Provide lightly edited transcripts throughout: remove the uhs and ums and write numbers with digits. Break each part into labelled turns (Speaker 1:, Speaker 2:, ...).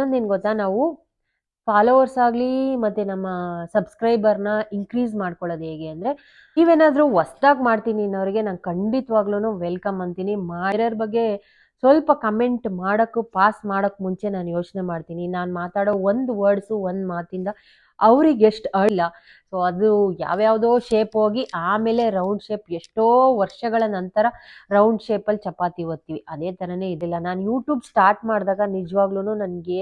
Speaker 1: ಇನ್ನೊಂದೇನು ಗೊತ್ತಾ, ನಾವು ಫಾಲೋವರ್ಸ್ ಆಗಲಿ ಮತ್ತು ನಮ್ಮ ಸಬ್ಸ್ಕ್ರೈಬರ್ನ ಇನ್ಕ್ರೀಸ್ ಮಾಡ್ಕೊಳ್ಳೋದು ಹೇಗೆ ಅಂದರೆ, ನೀವೇನಾದರೂ ಹೊಸ್ದಾಗಿ ಮಾಡ್ತೀನಿ ಅನ್ನೋರಿಗೆ ನಾನು ಖಂಡಿತವಾಗ್ಲೂ ವೆಲ್ಕಮ್ ಅಂತೀನಿ. ಮಾಡಿರೋರ ಬಗ್ಗೆ ಸ್ವಲ್ಪ ಕಮೆಂಟ್ ಮಾಡೋಕ್ಕೂ ಪಾಸ್ ಮಾಡೋಕ್ಕೆ ಮುಂಚೆ ನಾನು ಯೋಚನೆ ಮಾಡ್ತೀನಿ, ನಾನು ಮಾತಾಡೋ ಒಂದು ವರ್ಡ್ಸು ಒಂದು ಮಾತಿಂದ ಅವ್ರಿಗೆ ಎಷ್ಟು ಅಳಿಲ್ಲ. ಸೊ ಅದು ಯಾವ್ಯಾವುದೋ ಶೇಪ್ ಹೋಗಿ ಆಮೇಲೆ ರೌಂಡ್ ಶೇಪ್, ಎಷ್ಟೋ ವರ್ಷಗಳ ನಂತರ ರೌಂಡ್ ಶೇಪಲ್ಲಿ ಚಪಾತಿ ಒತ್ತೀವಿ. ಅದೇ ಥರನೇ ಇದಿಲ್ಲ. ನಾನು ಯೂಟ್ಯೂಬ್ ಸ್ಟಾರ್ಟ್ ಮಾಡಿದಾಗ ನಿಜವಾಗ್ಲೂ ನನಗೆ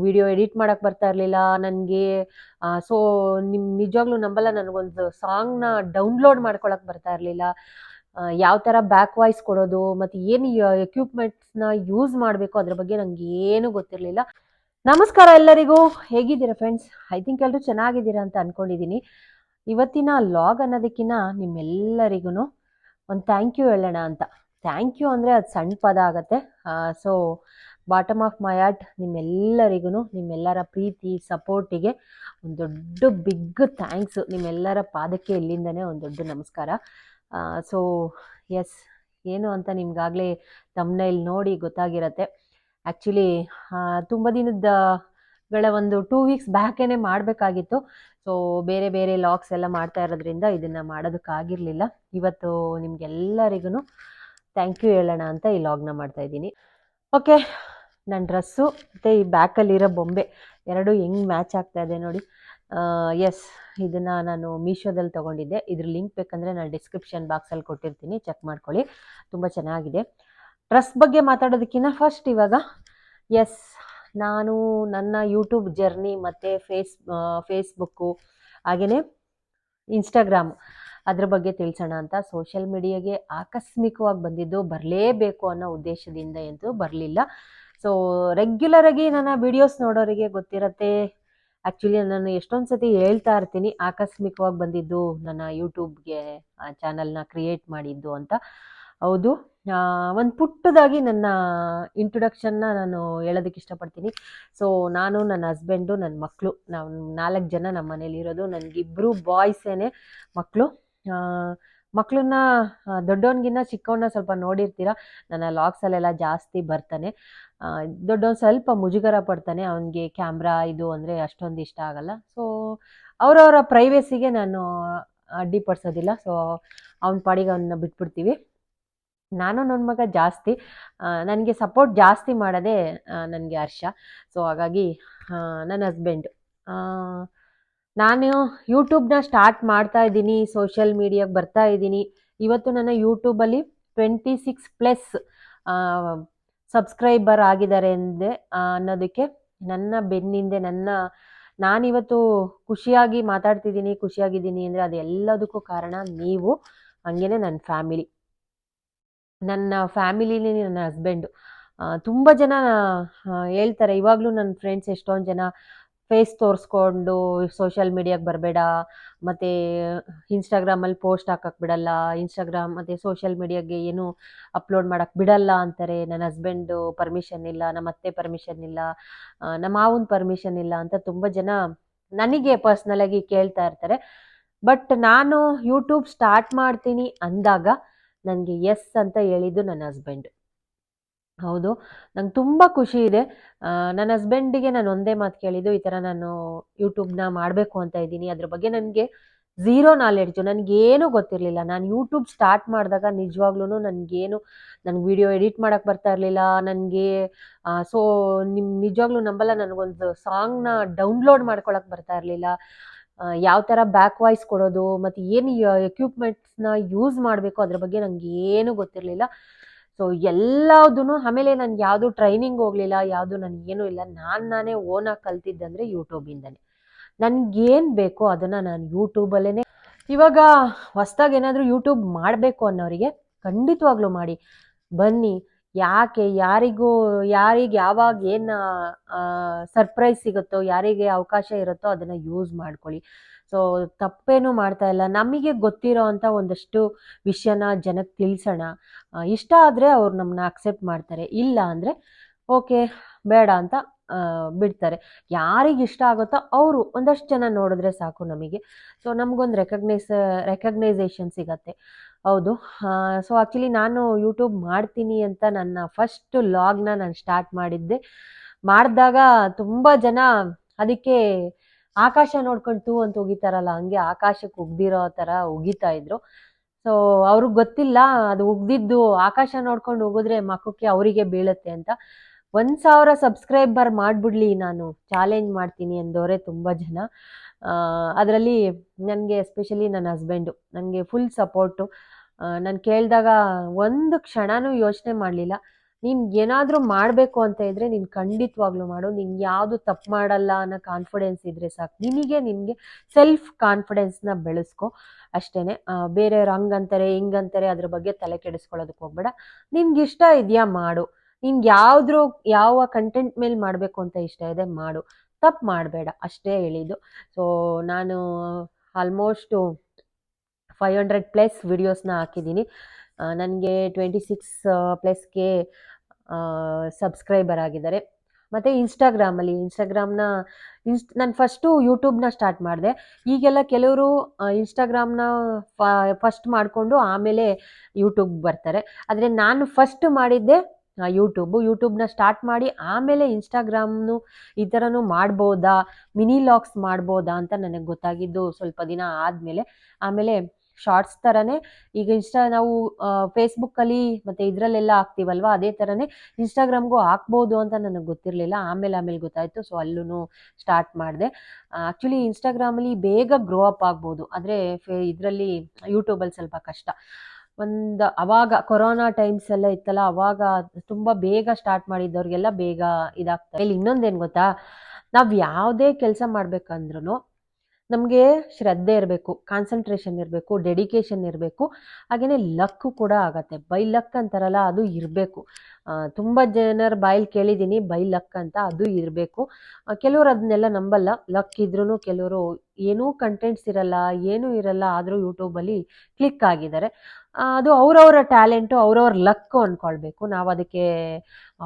Speaker 1: ವಿಡಿಯೋ ಎಡಿಟ್ ಮಾಡೋಕ್ಕೆ ಬರ್ತಾ ಇರಲಿಲ್ಲ. ನನಗೆ ಸೊ ನಿಜವಾಗ್ಲೂ ನಂಬಲ್ಲ, ನನಗೊಂದು ಸಾಂಗ್ನ ಡೌನ್ಲೋಡ್ ಮಾಡ್ಕೊಳಕ್ಕೆ ಬರ್ತಾ ಇರಲಿಲ್ಲ. ಯಾವ ಥರ ಬ್ಯಾಕ್ ವಾಯ್ಸ್ ಕೊಡೋದು ಮತ್ತು ಏನು ಎಕ್ವಿಪ್ಮೆಂಟ್ಸ್ನ ಯೂಸ್ ಮಾಡಬೇಕು ಅದ್ರ ಬಗ್ಗೆ ನನಗೆ ಏನೂ ಗೊತ್ತಿರಲಿಲ್ಲ. ನಮಸ್ಕಾರ ಎಲ್ಲರಿಗೂ, ಹೇಗಿದ್ದೀರಾ ಫ್ರೆಂಡ್ಸ್? ಐ ಥಿಂಕ್ ಎಲ್ಲರೂ ಚೆನ್ನಾಗಿದ್ದೀರಾ ಅಂತ ಅಂದ್ಕೊಂಡಿದ್ದೀನಿ. ಇವತ್ತಿನ ಲಾಗ್ ಅನ್ನೋದಕ್ಕಿಂತ ನಿಮ್ಮೆಲ್ಲರಿಗೂ ಒಂದು ಥ್ಯಾಂಕ್ ಯು ಹೇಳೋಣ ಅಂತ. ಥ್ಯಾಂಕ್ ಯು ಅಂದರೆ ಅದು ಸಣ್ಣ ಪದ ಆಗುತ್ತೆ. So bottom of my heart ನಿಮ್ಮೆಲ್ಲರಿಗೂ, ನಿಮ್ಮೆಲ್ಲರ ಪ್ರೀತಿ ಸಪೋರ್ಟಿಗೆ ಒಂದು ದೊಡ್ಡ ಬಿಗ್ ಥ್ಯಾಂಕ್ಸು. ನಿಮ್ಮೆಲ್ಲರ ಪಾದಕ್ಕೆ ಇಲ್ಲಿಂದನೇ ಒಂದು ದೊಡ್ಡ ನಮಸ್ಕಾರ. ಸೊ ಎಸ್, ಏನು ಅಂತ ನಿಮ್ಗಾಗಲೇ ತಮ್ನೈಲ್ ನೋಡಿ ಗೊತ್ತಾಗಿರತ್ತೆ. ಆ್ಯಕ್ಚುಲಿ ತುಂಬ ದಿನಗಳ ಒಂದು 2 ವೀಕ್ಸ್ ಬ್ಯಾಕೇನೆ ಮಾಡಬೇಕಾಗಿತ್ತು. ಸೊ ಬೇರೆ ಬೇರೆ ಲಾಗ್ಸ್ ಎಲ್ಲ ಮಾಡ್ತಾ ಇರೋದ್ರಿಂದ ಇದನ್ನು ಮಾಡೋದಕ್ಕಾಗಿರಲಿಲ್ಲ. ಇವತ್ತು ನಿಮಗೆಲ್ಲರಿಗೂ ಥ್ಯಾಂಕ್ ಯು ಹೇಳೋಣ ಅಂತ ಈ ಲಾಗ್ನ ಮಾಡ್ತಾಯಿದ್ದೀನಿ. ಓಕೆ, ನನ್ನ ಡ್ರೆಸ್ಸು ಮತ್ತು ಈ ಬ್ಯಾಕಲ್ಲಿರೋ ಬೊಂಬೆ ಎರಡು ಹೆಂಗೆ ಮ್ಯಾಚ್ ಆಗ್ತಾ ಇದೆ ನೋಡಿ. ಎಸ್, ಇದನ್ನು ನಾನು ಮೀಶೋದಲ್ಲಿ ತೊಗೊಂಡಿದ್ದೆ. ಇದ್ರ ಲಿಂಕ್ ಬೇಕಂದರೆ ನಾನು ಡಿಸ್ಕ್ರಿಪ್ಷನ್ ಬಾಕ್ಸಲ್ಲಿ ಕೊಟ್ಟಿರ್ತೀನಿ, ಚೆಕ್ ಮಾಡ್ಕೊಳ್ಳಿ. ತುಂಬ ಚೆನ್ನಾಗಿದೆ. ಡ್ರೆಸ್ ಬಗ್ಗೆ ಮಾತಾಡೋದಕ್ಕಿಂತ ಫಸ್ಟ್ ಇವಾಗ ಎಸ್, ನಾನು ನನ್ನ ಯೂಟ್ಯೂಬ್ ಜರ್ನಿ ಮತ್ತು ಫೇಸ್ಬುಕ್ಕು ಹಾಗೆಯೇ ಇನ್ಸ್ಟಾಗ್ರಾಮ್ ಅದ್ರ ಬಗ್ಗೆ ತಿಳಿಸೋಣ ಅಂತ ಸೋಷಿಯಲ್ ಮೀಡಿಯಾಗೆ ಆಕಸ್ಮಿಕವಾಗಿ ಬಂದಿದ್ದು. ಬರಲೇಬೇಕು ಅನ್ನೋ ಉದ್ದೇಶದಿಂದ ಅಂತೂ ಬರಲಿಲ್ಲ. ಸೊ ರೆಗ್ಯುಲರಾಗಿ ನನ್ನ ವಿಡಿಯೋಸ್ ನೋಡೋರಿಗೆ ಗೊತ್ತಿರತ್ತೆ. ಆ್ಯಕ್ಚುಲಿ ನಾನು ಎಷ್ಟೊಂದು ಸತಿ ಹೇಳ್ತಾ ಇರ್ತೀನಿ, ಆಕಸ್ಮಿಕವಾಗಿ ಬಂದಿದ್ದು ನನ್ನ ಯೂಟ್ಯೂಬ್ಗೆ ಚಾನಲ್ನ ಕ್ರಿಯೇಟ್ ಮಾಡಿದ್ದು ಅಂತ. ಹೌದು, ಒಂದು ಪುಟ್ಟದಾಗಿ ನನ್ನ ಇಂಟ್ರೊಡಕ್ಷನ್ನ ನಾನು ಹೇಳೋದಕ್ಕೆ ಇಷ್ಟಪಡ್ತೀನಿ. ಸೊ ನಾನು, ನನ್ನ ಹಸ್ಬೆಂಡು, ನನ್ನ ಮಕ್ಕಳು, ನಾವು 4 ಜನ ನಮ್ಮ ಮನೇಲಿರೋದು. ನನಗಿಬ್ಬರು ಬಾಯ್ಸೇನೆ ಮಕ್ಕಳು. ಮಕ್ಕಳನ್ನ ದೊಡ್ಡವನಿಗಿನ್ನ ಚಿಕ್ಕವನ್ನ ಸ್ವಲ್ಪ ನೋಡಿರ್ತೀರ. ನನ್ನ ಲಾಗ್ಸಲ್ಲೆಲ್ಲ ಜಾಸ್ತಿ ಬರ್ತಾನೆ. ದೊಡ್ಡವನು ಸ್ವಲ್ಪ ಮುಜುಗರ ಪಡ್ತಾನೆ, ಅವನಿಗೆ ಕ್ಯಾಮ್ರಾ ಇದು ಅಂದರೆ ಅಷ್ಟೊಂದು ಇಷ್ಟ ಆಗಲ್ಲ. ಸೊ ಅವರವರ ಪ್ರೈವೇಸಿಗೆ ನಾನು ಅಡ್ಡಿಪಡಿಸೋದಿಲ್ಲ. ಸೊ ಅವನ ಪಾಡಿಗೆ ಅವನ್ನ ಬಿಟ್ಬಿಡ್ತೀವಿ. ನಾನು ನನ್ನ ಮಗ ಜಾಸ್ತಿ ನನಗೆ ಸಪೋರ್ಟ್ ಜಾಸ್ತಿ ಮಾಡೋದೇ ನನಗೆ ಹರ್ಷ. ಸೊ ಹಾಗಾಗಿ ನನ್ನ ಹಸ್ಬೆಂಡ್, ನಾನು ಯೂಟ್ಯೂಬ್ನ ಸ್ಟಾರ್ಟ್ ಮಾಡ್ತಾ ಇದ್ದೀನಿ, ಸೋಷಿಯಲ್ ಮೀಡಿಯಾಗೆ ಬರ್ತಾ ಇದ್ದೀನಿ. ಇವತ್ತು ನನ್ನ ಯೂಟ್ಯೂಬಲ್ಲಿ 26+ ಸಬ್ಸ್ಕ್ರೈಬರ್ ಆಗಿದ್ದಾರೆ ಅನ್ನೋದಕ್ಕೆ ನನ್ನ ಬೆನ್ನಿಂದೆ ನಾನಿವತ್ತು ಖುಷಿಯಾಗಿ ಮಾತಾಡ್ತಿದ್ದೀನಿ, ಖುಷಿಯಾಗಿದ್ದೀನಿ ಅಂದರೆ ಅದು ಎಲ್ಲದಕ್ಕೂ ಕಾರಣ ನೀವು, ಹಾಗೇನೆ ನನ್ನ ಫ್ಯಾಮಿಲಿ. ನನ್ನ ಫ್ಯಾಮಿಲಿಲಿ ನನ್ನ ಹಸ್ಬೆಂಡು. ತುಂಬ ಜನ ಹೇಳ್ತಾರೆ, ಇವಾಗಲೂ ನನ್ನ ಫ್ರೆಂಡ್ಸ್ ಎಷ್ಟೊಂದು ಜನ ಫೇಸ್ ತೋರಿಸ್ಕೊಂಡು ಸೋಷಿಯಲ್ ಮೀಡಿಯಾಗೆ ಬರಬೇಡ, ಮತ್ತು ಇನ್ಸ್ಟಾಗ್ರಾಮಲ್ಲಿ ಪೋಸ್ಟ್ ಹಾಕಕ್ಕೆ ಬಿಡಲ್ಲ, ಇನ್ಸ್ಟಾಗ್ರಾಮ್ ಮತ್ತು ಸೋಷಿಯಲ್ ಮೀಡಿಯಾಗೆ ಏನು ಅಪ್ಲೋಡ್ ಮಾಡೋಕ್ಕೆ ಬಿಡಲ್ಲ ಅಂತಾರೆ. ನನ್ನ ಹಸ್ಬೆಂಡು ಪರ್ಮಿಷನ್ ಇಲ್ಲ, ನಮ್ಮ ಅತ್ತೆ ಪರ್ಮಿಷನ್ ಇಲ್ಲ, ನಮ್ಮ ಮಾವನ ಪರ್ಮಿಷನ್ ಇಲ್ಲ ಅಂತ ತುಂಬ ಜನ ನನಗೆ ಪರ್ಸ್ನಲಾಗಿ ಕೇಳ್ತಾ ಇರ್ತಾರೆ. ಬಟ್ ನಾನು ಯೂಟ್ಯೂಬ್ ಸ್ಟಾರ್ಟ್ ಮಾಡ್ತೀನಿ ಅಂದಾಗ ನನಗೆ ಎಸ್ ಅಂತ ಹೇಳಿದ್ದು ನನ್ನ ಹಸ್ಬೆಂಡು. ಹೌದು, ನಂಗೆ ತುಂಬ ಖುಷಿ ಇದೆ. ನನ್ನ ಹಸ್ಬೆಂಡಿಗೆ ನಾನು ಒಂದೇ ಮಾತು ಕೇಳಿದ್ದು, ಈ ಥರ ನಾನು ಯೂಟ್ಯೂಬ್ನ ಮಾಡಬೇಕು ಅಂತ ಇದ್ದೀನಿ. ಅದ್ರ ಬಗ್ಗೆ ನನಗೆ ಝೀರೋ ನಾಲೆಡ್ಜು, ನನಗೇನೂ ಗೊತ್ತಿರಲಿಲ್ಲ. ನಾನು ಯೂಟ್ಯೂಬ್ ಸ್ಟಾರ್ಟ್ ಮಾಡಿದಾಗ ನಿಜವಾಗ್ಲೂ ನನಗೆ ವಿಡಿಯೋ ಎಡಿಟ್ ಮಾಡೋಕ್ಕೆ ಬರ್ತಾ ಇರಲಿಲ್ಲ. ನನಗೆ ಸೊ ನಿಜವಾಗ್ಲೂ ನಂಬಲ್ಲ, ನನಗೊಂದು ಸಾಂಗ್ನ ಡೌನ್ಲೋಡ್ ಮಾಡ್ಕೊಳಕ್ಕೆ ಬರ್ತಾ ಇರಲಿಲ್ಲ. ಯಾವ ಥರ ಬ್ಯಾಕ್ ವಾಯ್ಸ್ ಕೊಡೋದು ಮತ್ತು ಏನು ಎಕ್ವಿಪ್ಮೆಂಟ್ಸ್ನ ಯೂಸ್ ಮಾಡಬೇಕು ಅದ್ರ ಬಗ್ಗೆ ನನಗೆ ಏನೂ ಗೊತ್ತಿರಲಿಲ್ಲ. ಸೊ ಎಲ್ಲದೂ ಆಮೇಲೆ ನನಗೆ ಯಾವುದು ಟ್ರೈನಿಂಗ್ ಹೋಗಲಿಲ್ಲ, ಯಾವುದು ನನಗೇನೂ ಇಲ್ಲ. ನಾನೇ ಓನಾಗಿ ಕಲ್ತಿದ್ದಂದರೆ ಯೂಟ್ಯೂಬಿಂದನೇ. ನನಗೇನು ಬೇಕೋ ಅದನ್ನು ನಾನು ಯೂಟ್ಯೂಬಲ್ಲೇ. ಇವಾಗ ಹೊಸ್ದಾಗಿ ಏನಾದರೂ ಯೂಟ್ಯೂಬ್ ಮಾಡಬೇಕು ಅನ್ನೋರಿಗೆ ಖಂಡಿತವಾಗ್ಲೂ ಮಾಡಿ, ಬನ್ನಿ. ಯಾಕೆ ಯಾರಿಗೆ ಯಾವಾಗ ಏನು ಸರ್ಪ್ರೈಸ್ ಸಿಗುತ್ತೋ, ಯಾರಿಗೆ ಅವಕಾಶ ಇರುತ್ತೋ ಅದನ್ನು ಯೂಸ್ ಮಾಡ್ಕೊಳ್ಳಿ. ಸೊ ತಪ್ಪೇನೂ ಮಾಡ್ತಾ ಇಲ್ಲ. ನಮಗೆ ಗೊತ್ತಿರೋ ಅಂಥ ಒಂದಷ್ಟು ವಿಷಯನ ಜನಕ್ಕೆ ತಿಳಿಸೋಣ. ಇಷ್ಟ ಆದರೆ ಅವ್ರು ನಮ್ಮನ್ನ ಅಕ್ಸೆಪ್ಟ್ ಮಾಡ್ತಾರೆ, ಇಲ್ಲ ಅಂದರೆ ಓಕೆ ಬೇಡ ಅಂತ ಬಿಡ್ತಾರೆ. ಯಾರಿಗೆ ಇಷ್ಟ ಆಗುತ್ತೋ ಅವರು ಒಂದಷ್ಟು ಜನ ನೋಡಿದ್ರೆ ಸಾಕು ನಮಗೆ. ಸೊ ನಮಗೊಂದು ರೆಕಗ್ನೈಸೇಷನ್ ಸಿಗತ್ತೆ. ಹೌದು, ಸೊ ಆ್ಯಕ್ಚುಲಿ ನಾನು ಯೂಟ್ಯೂಬ್ ಮಾಡ್ತೀನಿ ಅಂತ ನನ್ನ ಫಸ್ಟ್ ಲಾಗ್ನ ನಾನು ಸ್ಟಾರ್ಟ್ ಮಾಡಿದ್ದೆ ಮಾಡಿದಾಗ ತುಂಬ ಜನ ಅದಕ್ಕೆ ಆಕಾಶ ನೋಡ್ಕೊಂಡು ತೂ ಅಂತ ಉಗಿತಾರಲ್ಲ, ಹಂಗೆ ಆಕಾಶಕ್ಕೆ ಉಗ್ದಿರೋ ಥರ ಉಗಿತಾ ಇದ್ರು. ಸೊ ಅವ್ರಿಗೆ ಗೊತ್ತಿಲ್ಲ ಅದು ಉಗ್ದಿದ್ದು ಆಕಾಶ ನೋಡ್ಕೊಂಡು ಉಗಿದ್ರೆ ಮಖಕ್ಕೆ ಅವರಿಗೆ ಬೀಳುತ್ತೆ ಅಂತ. 1,000 ಸಬ್ಸ್ಕ್ರೈಬರ್ ಮಾಡ್ಬಿಡ್ಲಿ ನಾನು ಚಾಲೆಂಜ್ ಮಾಡ್ತೀನಿ ಅಂದವರೇ ತುಂಬ ಜನ. ಅದರಲ್ಲಿ ನನಗೆ ಎಸ್ಪೆಷಲಿ ನನ್ನ ಹಸ್ಬೆಂಡು ನನಗೆ ಫುಲ್ ಸಪೋರ್ಟು. ನಾನು ಕೇಳಿದಾಗ ಒಂದು ಕ್ಷಣನೂ ಯೋಚನೆ ಮಾಡಲಿಲ್ಲ. ನೀನು ಏನಾದರೂ ಮಾಡಬೇಕು ಅಂತ ಇದ್ದರೆ ನೀನು ಖಂಡಿತವಾಗ್ಲೂ ಮಾಡು, ನೀನು ಯಾವುದು ತಪ್ಪು ಮಾಡಲ್ಲ ಅನ್ನೋ ಕಾನ್ಫಿಡೆನ್ಸ್ ಇದ್ದರೆ ಸಾಕು, ನಿನಗೆ ಸೆಲ್ಫ್ ಕಾನ್ಫಿಡೆನ್ಸ್ನ ಬೆಳೆಸ್ಕೊ ಅಷ್ಟೇ. ಬೇರೆಯವ್ರು ಹಂಗಂತಾರೆ ಹಿಂಗಂತಾರೆ ಅದ್ರ ಬಗ್ಗೆ ತಲೆ ಕೆಡಿಸ್ಕೊಳ್ಳೋದಕ್ಕೆ ಹೋಗ್ಬೇಡ. ನಿನ್ಗೆ ಇಷ್ಟ ಇದೆಯಾ ಮಾಡು, ನಿನ್ಗೆ ಯಾವ ಕಂಟೆಂಟ್ ಮೇಲೆ ಮಾಡಬೇಕು ಅಂತ ಇಷ್ಟ ಇದೆ ಮಾಡು, ತಪ್ಪು ಮಾಡಬೇಡ ಅಷ್ಟೇ ಹೇಳಿದ್ದು. ಸೊ ನಾನು ಆಲ್ಮೋಸ್ಟು 500+ ವಿಡಿಯೋಸ್ನ ಹಾಕಿದ್ದೀನಿ. ನನಗೆ 26+ ಸಬ್ಸ್ಕ್ರೈಬರ್ ಆಗಿದ್ದಾರೆ. ಮತ್ತು ಇನ್ಸ್ಟಾಗ್ರಾಮ್ನ ನಾನು ಫಸ್ಟು ಯೂಟ್ಯೂಬ್ನ ಸ್ಟಾರ್ಟ್ ಮಾಡಿದೆ. ಈಗೆಲ್ಲ ಕೆಲವರು ಇನ್ಸ್ಟಾಗ್ರಾಮ್ನ ಫಸ್ಟ್ ಮಾಡಿಕೊಂಡು ಆಮೇಲೆ ಯೂಟ್ಯೂಬ್ ಬರ್ತಾರೆ. ಆದರೆ ನಾನು ಫಸ್ಟ್ ಮಾಡಿದ್ದೆ ಯೂಟ್ಯೂಬ್ನ ಸ್ಟಾರ್ಟ್ ಮಾಡಿ ಆಮೇಲೆ ಇನ್ಸ್ಟಾಗ್ರಾಮ್ನು ಈ ಥರನೂ ಮಾಡ್ಬೋದಾ, ಮಿನಿ ಲಾಗ್ಸ್ ಮಾಡ್ಬೋದಾ ಅಂತ ನನಗೆ ಗೊತ್ತಾಗಿದ್ದು ಸ್ವಲ್ಪ ದಿನ ಆದಮೇಲೆ. ಆಮೇಲೆ ಶಾರ್ಟ್ಸ್ ಥರನೇ ಈಗ ನಾವು ಫೇಸ್ಬುಕ್ಕಲ್ಲಿ ಮತ್ತು ಇದರಲ್ಲೆಲ್ಲ ಹಾಕ್ತೀವಲ್ವ, ಅದೇ ಥರನೇ ಇನ್ಸ್ಟಾಗ್ರಾಮ್ಗೂ ಹಾಕ್ಬೋದು ಅಂತ ನನಗೆ ಗೊತ್ತಿರಲಿಲ್ಲ. ಆಮೇಲೆ ಗೊತ್ತಾಯಿತು. ಸೊ ಅಲ್ಲೂ ಸ್ಟಾರ್ಟ್ ಮಾಡಿದೆ. ಆ್ಯಕ್ಚುಲಿ ಇನ್ಸ್ಟಾಗ್ರಾಮಲ್ಲಿ ಬೇಗ ಗ್ರೋ ಅಪ್ ಆಗ್ಬೋದು, ಆದರೆ ಇದರಲ್ಲಿ ಯೂಟ್ಯೂಬಲ್ಲಿ ಸ್ವಲ್ಪ ಕಷ್ಟ. ಅವಾಗ ಕೊರೋನಾ ಟೈಮ್ಸ್ ಎಲ್ಲ ಇತ್ತಲ್ಲ, ಅವಾಗ ತುಂಬ ಬೇಗ ಸ್ಟಾರ್ಟ್ ಮಾಡಿದ್ದವ್ರಿಗೆಲ್ಲ ಬೇಗ ಇದಾಗ್ತದೆ. ಇನ್ನೊಂದೇನು ಗೊತ್ತಾ, ನಾವು ಯಾವುದೇ ಕೆಲಸ ಮಾಡಬೇಕಂದ್ರೂ ನಮಗೆ ಶ್ರದ್ಧೆ ಇರಬೇಕು, ಕಾನ್ಸಂಟ್ರೇಷನ್ ಇರಬೇಕು, ಡೆಡಿಕೇಶನ್ ಇರಬೇಕು, ಹಾಗೆಯೇ ಲಕ್ಕು ಕೂಡ ಆಗತ್ತೆ. ಬೈ ಲಕ್ ಅಂತಾರಲ್ಲ, ಅದು ಇರಬೇಕು. ತುಂಬ ಜನರ ಬಾಯಲ್ಲಿ ಕೇಳಿದ್ದೀನಿ ಬೈ ಲಕ್ ಅಂತ, ಅದು ಇರಬೇಕು. ಕೆಲವರು ಅದನ್ನೆಲ್ಲ ನಂಬಲ್ಲ. ಲಕ್ ಇದ್ರೂ ಕೆಲವರು ಏನೂ ಕಂಟೆಂಟ್ಸ್ ಇರಲ್ಲ, ಏನೂ ಇರಲ್ಲ, ಆದರೂ ಯೂಟ್ಯೂಬಲ್ಲಿ ಕ್ಲಿಕ್ ಆಗಿದ್ದಾರೆ. ಅದು ಅವರವರ ಟ್ಯಾಲೆಂಟು, ಅವರವ್ರ ಲಕ್ಕು ಅಂದ್ಕೊಳ್ಬೇಕು. ನಾವು ಅದಕ್ಕೆ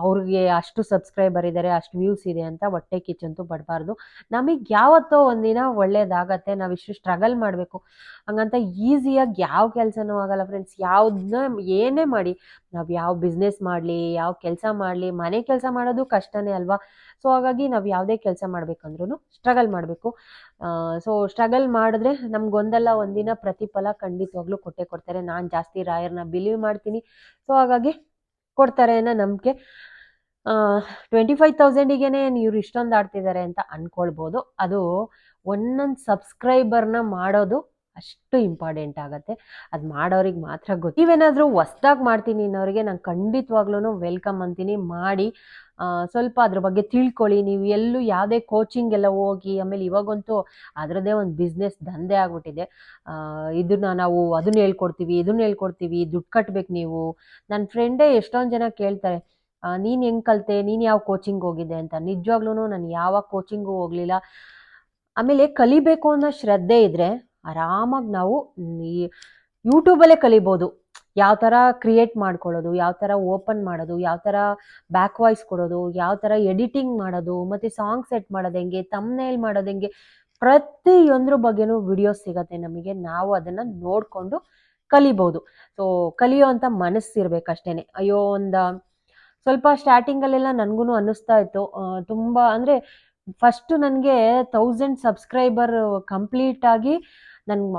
Speaker 1: ಅವ್ರಿಗೆ ಅಷ್ಟು ಸಬ್ಸ್ಕ್ರೈಬರ್ ಇದ್ದಾರೆ, ಅಷ್ಟು ವ್ಯೂಸ್ ಇದೆ ಅಂತ ಹೊಟ್ಟೆ ಕಿಚ್ಚಂತೂ ಪಡಬಾರ್ದು. ನಮಗೆ ಯಾವತ್ತೋ ಒಂದಿನ ಒಳ್ಳೇದಾಗತ್ತೆ, ನಾವಿಷ್ಟು ಸ್ಟ್ರಗಲ್ ಮಾಡಬೇಕು. ಹಂಗಂತ ಈಸಿಯಾಗಿ ಯಾವ ಕೆಲಸನೂ ಆಗಲ್ಲ ಫ್ರೆಂಡ್ಸ್. ಏನೇ ಮಾಡಿ, ನಾವು ಯಾವ ಬಿಸ್ನೆಸ್ ಮಾಡಲಿ, ಯಾವ ಕೆಲಸ ಮಾಡಲಿ, ಮನೆ ಕೆಲಸ ಮಾಡೋದು ಕಷ್ಟನೇ ಅಲ್ವಾ. ಸೊ ಹಾಗಾಗಿ ನಾವು ಯಾವುದೇ ಕೆಲಸ ಮಾಡಬೇಕಂದ್ರೂ ಸ್ಟ್ರಗಲ್ ಮಾಡಬೇಕು. ಸೊ ಸ್ಟ್ರಗಲ್ ಮಾಡಿದ್ರೆ ನಮ್ಗೊಂದಲ್ಲ ಒಂದಿನ ಪ್ರತಿಫಲ ಖಂಡಿತವಾಗ್ಲೂ ಕೊಟ್ಟೇ ಕೊಡ್ತಾರೆ. ನಾನು ಜಾಸ್ತಿ ರಾಯರ್ನ ಬಿಲೀವ್ ಮಾಡ್ತೀನಿ. ಸೊ ಹಾಗಾಗಿ ಕೊಡ್ತಾರೆ ಅನ್ನೋ ನಂಬಿಕೆ. 25,000ಗೆ ಇವ್ರು ಇಷ್ಟೊಂದು ಆಡ್ತಿದ್ದಾರೆ ಅಂತ ಅಂದ್ಕೊಳ್ಬೋದು. ಅದು ಒಂದೊಂದು ಸಬ್ಸ್ಕ್ರೈಬರ್ನ ಮಾಡೋದು ಅಷ್ಟು ಇಂಪಾರ್ಟೆಂಟ್ ಆಗುತ್ತೆ. ಅದು ಮಾಡೋರಿಗೆ ಮಾತ್ರ ಗೊತ್ತು. ನೀವೇನಾದರೂ ಹೊಸ್ದಾಗಿ ಮಾಡ್ತೀನಿ ಅನ್ನೋರಿಗೆ ನಾನು ಖಂಡಿತವಾಗ್ಲೂ ವೆಲ್ಕಮ್ ಅಂತೀನಿ. ಮಾಡಿ ಸ್ವಲ್ಪ ಅದ್ರ ಬಗ್ಗೆ ತಿಳ್ಕೊಳ್ಳಿ. ನೀವು ಎಲ್ಲೂ ಯಾವುದೇ ಕೋಚಿಂಗ್ ಎಲ್ಲ ಹೋಗಿ, ಆಮೇಲೆ ಇವಾಗಂತೂ ಅದರದ್ದೇ ಒಂದು ಬಿಸ್ನೆಸ್ ದಂಧೆ ಆಗ್ಬಿಟ್ಟಿದೆ. ನಾವು ಅದನ್ನ ಹೇಳ್ಕೊಡ್ತೀವಿ, ದುಡ್ಡು ಕಟ್ಬೇಕು ನೀವು. ನನ್ನ ಫ್ರೆಂಡೇ ಎಷ್ಟೊಂದು ಜನ ಕೇಳ್ತಾರೆ, ನೀನು ಹೆಂಗೆ ಕಲಿತೆ, ನೀನು ಯಾವ ಕೋಚಿಂಗ್ ಹೋಗಿದ್ದೆ ಅಂತ. ನಿಜವಾಗ್ಲೂ ನಾನು ಯಾವ ಕೋಚಿಂಗೂ ಹೋಗಲಿಲ್ಲ. ಆಮೇಲೆ ಕಲಿಬೇಕು ಅನ್ನೋ ಶ್ರದ್ಧೆ ಇದ್ದರೆ ಆರಾಮಾಗಿ ನಾವು ಯೂಟ್ಯೂಬಲ್ಲೇ ಕಲಿಬೋದು. ಯಾವ ಥರ ಕ್ರಿಯೇಟ್ ಮಾಡ್ಕೊಳ್ಳೋದು, ಯಾವ ಥರ ಓಪನ್ ಮಾಡೋದು, ಯಾವ ಥರ ಬ್ಯಾಕ್ ವಾಯ್ಸ್ ಕೊಡೋದು, ಯಾವ ಥರ ಎಡಿಟಿಂಗ್ ಮಾಡೋದು, ಮತ್ತು ಸಾಂಗ್ ಸೆಟ್ ಮಾಡೋದು ಹೆಂಗೆ, ಥಂಬ್ನೇಲ್ ಮಾಡೋದು ಹೆಂಗೆ, ಪ್ರತಿಯೊಂದ್ರ ಬಗ್ಗೆನೂ ವಿಡಿಯೋಸ್ ಸಿಗುತ್ತೆ ನಮಗೆ. ನಾವು ಅದನ್ನು ನೋಡಿಕೊಂಡು ಕಲಿಬೋದು. ಸೊ ಕಲಿಯೋ ಅಂಥ ಮನಸ್ಸಿರ್ಬೇಕಷ್ಟೇ. ಅಯ್ಯೋ, ಸ್ವಲ್ಪ ಸ್ಟಾರ್ಟಿಂಗಲ್ಲೆಲ್ಲ ನನಗೂ ಅನ್ನಿಸ್ತಾ ಇತ್ತು, ತುಂಬ ಅಂದರೆ ಫಸ್ಟು ನನಗೆ 1000 ಸಬ್ಸ್ಕ್ರೈಬರ್ ಕಂಪ್ಲೀಟಾಗಿ ನನಗೆ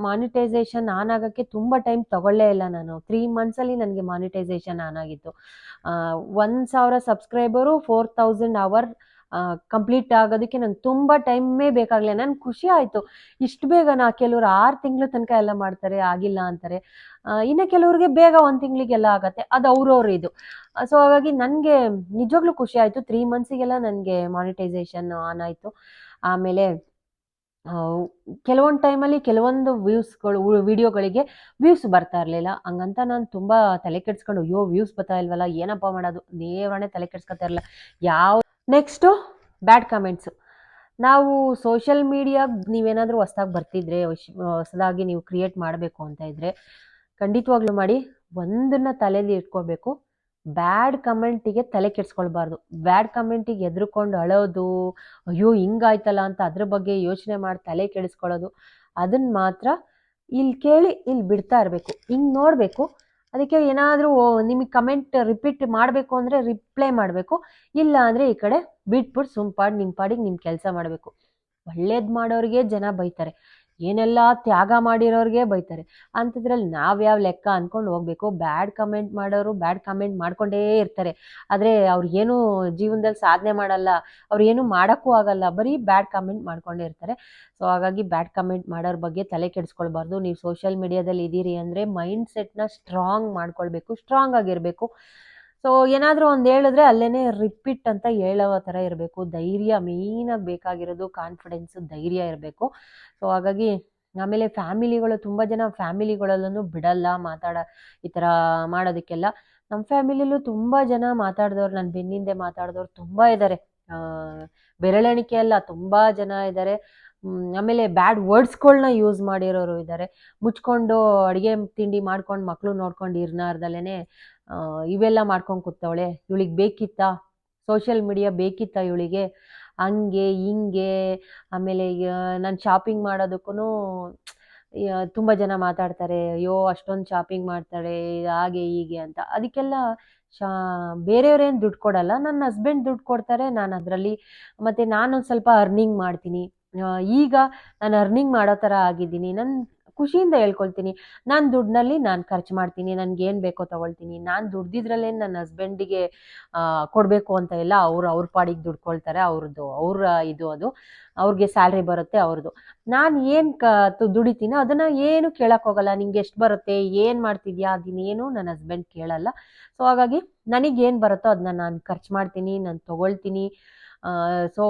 Speaker 1: ಮಾನಿಟೈಸೇಷನ್ ಆನ್ ಆಗೋಕ್ಕೆ ತುಂಬ ಟೈಮ್ ತಗೊಳ್ಳೇ ಇಲ್ಲ. ನಾನು 3 ಮಂತ್ಸಲ್ಲಿ ನನಗೆ ಮಾನಿಟೈಸೇಷನ್ ಆನ್ ಆಗಿತ್ತು. 1,000 ಸಬ್ಸ್ಕ್ರೈಬರು 4,000 ಅವರ್ ಕಂಪ್ಲೀಟ್ ಆಗೋದಕ್ಕೆ ನಂಗೆ ತುಂಬ ಟೈಮೇ ಬೇಕಾಗಲಿಲ್ಲ. ನನಗೆ ಖುಷಿ ಆಯಿತು, ಇಷ್ಟು ಬೇಗನಾ. ಕೆಲವರು 6 ತಿಂಗಳ ತನಕ ಎಲ್ಲ ಮಾಡ್ತಾರೆ, ಆಗಿಲ್ಲ ಅಂತಾರೆ. ಇನ್ನು ಕೆಲವ್ರಿಗೆ ಬೇಗ 1 ತಿಂಗಳಿಗೆಲ್ಲ ಆಗತ್ತೆ, ಅದು ಅವ್ರವ್ರ ಇದು. ಸೊ ಹಾಗಾಗಿ ನನಗೆ ನಿಜವಾಗ್ಲೂ ಖುಷಿ ಆಯಿತು. 3 ಮಂತ್ಸಿಗೆಲ್ಲ ನನಗೆ ಮಾನಿಟೈಸೇಷನ್ ಆನ್ ಆಯಿತು. ಆಮೇಲೆ ಕೆಲವೊಂದು ಟೈಮಲ್ಲಿ ಕೆಲವೊಂದು ವಿಡಿಯೋಗಳಿಗೆ ವ್ಯೂಸ್ ಬರ್ತಾ ಇರಲಿಲ್ಲ. ಹಂಗಂತ ನಾನು ತುಂಬ ತಲೆ ಕೆಡಿಸ್ಕೊಂಡು, ಅಯ್ಯೋ ವ್ಯೂಸ್ ಬರ್ತಾ ಇಲ್ವಲ್ಲ, ಏನಪ್ಪ ಮಾಡೋದು, ದೇವರೇ ತಲೆ ಕೆಡಿಸ್ಕೊತಾ ಇರಲಿಲ್ಲ. ನೆಕ್ಸ್ಟು ಬ್ಯಾಡ್ ಕಮೆಂಟ್ಸು. ನಾವು ಸೋಷಿಯಲ್ ಮೀಡಿಯಾಗೆ ನೀವೇನಾದರೂ ಹೊಸ್ದಾಗಿ ಬರ್ತಿದ್ರೆ, ಹೊಸದಾಗಿ ನೀವು ಕ್ರಿಯೇಟ್ ಮಾಡಬೇಕು ಅಂತ ಇದ್ದರೆ ಖಂಡಿತವಾಗ್ಲೂ ಮಾಡಿ. ಒಂದನ್ನು ತಲೆಯಲ್ಲಿ ಇಟ್ಕೋಬೇಕು, ಬ್ಯಾಡ್ ಕಮೆಂಟಿಗೆ ತಲೆ ಕೆಡಿಸ್ಕೊಳ್ಬಾರ್ದು. ಬ್ಯಾಡ್ ಕಮೆಂಟಿಗೆ ಹೆದರ್ಕೊಂಡು ಅಳೋದು, ಅಯ್ಯೋ ಹಿಂಗಾಯ್ತಲ್ಲ ಅಂತ ಅದ್ರ ಬಗ್ಗೆ ಯೋಚನೆ ಮಾಡಿ ತಲೆ ಕೆಡಿಸ್ಕೊಳ್ಳೋದು, ಅದನ್ನು ಮಾತ್ರ ಇಲ್ಲಿ ಕೇಳಿ ಇಲ್ಲಿ ಬಿಡ್ತಾ ಇರಬೇಕು. ಹಿಂಗೆ ನೋಡಬೇಕು, ಅದಕ್ಕೆ ಏನಾದರೂ ನಿಮಗೆ ಕಮೆಂಟ್ ರಿಪೀಟ್ ಮಾಡಬೇಕು ಅಂದರೆ ರಿಪ್ಲೈ ಮಾಡಬೇಕು, ಇಲ್ಲ ಅಂದರೆ ಈ ಕಡೆ ಬಿಟ್ಬಿಟ್ಟು ಸುಮ್ಪಾಡಿ ನಿಮ್ಮ ಪಾಡಿಗೆ ನಿಮ್ಮ ಕೆಲಸ ಮಾಡಬೇಕು. ಒಳ್ಳೇದು ಮಾಡೋರಿಗೆ ಜನ ಬೈತಾರೆ, ಏನೆಲ್ಲ ತ್ಯಾಗ ಮಾಡಿರೋರಿಗೆ ಬೈತಾರೆ. ಅಂಥದ್ರಲ್ಲಿ ನಾವ್ಯಾವ ಲೆಕ್ಕ ಅಂದ್ಕೊಂಡು ಹೋಗ್ಬೇಕು. ಬ್ಯಾಡ್ ಕಮೆಂಟ್ ಮಾಡೋರು ಬ್ಯಾಡ್ ಕಮೆಂಟ್ ಮಾಡ್ಕೊಂಡೇ ಇರ್ತಾರೆ, ಆದರೆ ಅವ್ರಿಗೇನು ಜೀವನದಲ್ಲಿ ಸಾಧನೆ ಮಾಡಲ್ಲ, ಅವ್ರೇನು ಮಾಡೋಕ್ಕೂ ಆಗಲ್ಲ, ಬರೀ ಬ್ಯಾಡ್ ಕಮೆಂಟ್ ಮಾಡ್ಕೊಂಡೇ ಇರ್ತಾರೆ. ಸೊ ಹಾಗಾಗಿ ಬ್ಯಾಡ್ ಕಮೆಂಟ್ ಮಾಡೋರ ಬಗ್ಗೆ ತಲೆ ಕೆಡಿಸ್ಕೊಳ್ಬಾರ್ದು. ನೀವು ಸೋಷಿಯಲ್ ಮೀಡಿಯಾದಲ್ಲಿ ಇದ್ದೀರಿ ಅಂದರೆ ಮೈಂಡ್ ಸೆಟ್ನ ಸ್ಟ್ರಾಂಗ್ ಮಾಡ್ಕೊಳ್ಬೇಕು, ಸ್ಟ್ರಾಂಗ್ ಆಗಿರಬೇಕು. ಸೊ ಏನಾದರೂ ಒಂದು ಹೇಳಿದ್ರೆ ಅಲ್ಲೇ ರಿಪೀಟ್ ಅಂತ ಹೇಳೋ ಥರ ಇರಬೇಕು. ಧೈರ್ಯ ಮೇಯ್ನಾಗಿ ಬೇಕಾಗಿರೋದು, ಕಾನ್ಫಿಡೆನ್ಸು, ಧೈರ್ಯ ಇರಬೇಕು. ಸೊ ಹಾಗಾಗಿ ಆಮೇಲೆ ಫ್ಯಾಮಿಲಿಗಳು ತುಂಬ ಜನ ಫ್ಯಾಮಿಲಿಗಳಲ್ಲೂ ಬಿಡಲ್ಲ ಈ ಥರ ಮಾಡೋದಕ್ಕೆಲ್ಲ. ನಮ್ಮ ಫ್ಯಾಮಿಲಿಲೂ ತುಂಬ ಜನ ಮಾತಾಡಿದವ್ರು, ನನ್ನ ಬೆನ್ನಿಂದೆ ಮಾತಾಡಿದವ್ರು ತುಂಬ ಇದ್ದಾರೆ. ಬೆರಳೆಣಿಕೆ ಅಲ್ಲ, ತುಂಬ ಜನ ಇದ್ದಾರೆ. ಆಮೇಲೆ ಬ್ಯಾಡ್ ವರ್ಡ್ಸ್ಗಳನ್ನ ಯೂಸ್ ಮಾಡಿರೋರು ಇದ್ದಾರೆ. ಮುಚ್ಕೊಂಡು ಅಡುಗೆ ತಿಂಡಿ ಮಾಡ್ಕೊಂಡು ಮಕ್ಕಳು ನೋಡ್ಕೊಂಡು ಇರ್ನಾರ್ದಲ್ಲೇ ಇವೆಲ್ಲ ಮಾಡ್ಕೊಂಡು ಕೂತವಳೆ, ಇವಳಿಗೆ ಬೇಕಿತ್ತಾ ಸೋಷಿಯಲ್ ಮೀಡಿಯಾ, ಬೇಕಿತ್ತಾ ಇವಳಿಗೆ, ಹಂಗೆ ಹಿಂಗೆ. ಆಮೇಲೆ ನಾನು ಶಾಪಿಂಗ್ ಮಾಡೋದಕ್ಕೂ ತುಂಬ ಜನ ಮಾತಾಡ್ತಾರೆ, ಅಯ್ಯೋ ಅಷ್ಟೊಂದು ಶಾಪಿಂಗ್ ಮಾಡ್ತಾಳೆ ಹಾಗೆ ಹೀಗೆ ಅಂತ. ಅದಕ್ಕೆಲ್ಲ ಶಾ ಬೇರೆಯವ್ರೇನು ದುಡ್ಡು ಕೊಡಲ್ಲ, ನನ್ನ ಹಸ್ಬೆಂಡ್ ದುಡ್ಡು ಕೊಡ್ತಾರೆ, ನಾನು ಅದರಲ್ಲಿ ಮತ್ತು ನಾನೊಂದು ಸ್ವಲ್ಪ ಅರ್ನಿಂಗ್ ಮಾಡ್ತೀನಿ. ಈಗ ನಾನು ಅರ್ನಿಂಗ್ ಮಾಡೋ ಥರ ಆಗಿದ್ದೀನಿ, ನನ್ನ ಖುಷಿಯಿಂದ ಹೇಳ್ಕೊಳ್ತೀನಿ. ನಾನು ದುಡ್ಡಿನಲ್ಲಿ ನಾನು ಖರ್ಚು ಮಾಡ್ತೀನಿ, ನನಗೇನು ಬೇಕೋ ತೊಗೊಳ್ತೀನಿ. ನಾನು ದುಡ್ದಿದ್ರಲ್ಲೇ ನನ್ನ ಹಸ್ಬೆಂಡಿಗೆ ಕೊಡಬೇಕು ಅಂತ ಇಲ್ಲ, ಅವ್ರ ಪಾಡಿಗೆ ದುಡ್ಕೊಳ್ತಾರೆ, ಅವ್ರ ಇದು ಅದು ಅವ್ರಿಗೆ ಸ್ಯಾಲ್ರಿ ಬರುತ್ತೆ ಅವ್ರದ್ದು. ನಾನು ಏನು ದುಡಿತೀನೋ ಅದನ್ನು ಏನು ಕೇಳೋಕ್ಕೋಗಲ್ಲ, ನಿಂಗೆ ಎಷ್ಟು ಬರುತ್ತೆ, ಏನು ಮಾಡ್ತಿದ್ಯಾ, ಅದನ್ನೇನು ನನ್ನ ಹಸ್ಬೆಂಡ್ ಕೇಳಲ್ಲ. ಸೊ ಹಾಗಾಗಿ ನನಗೇನು ಬರುತ್ತೋ ಅದನ್ನ ನಾನು ಖರ್ಚು ಮಾಡ್ತೀನಿ, ನಾನು ತೊಗೊಳ್ತೀನಿ. ಸೊ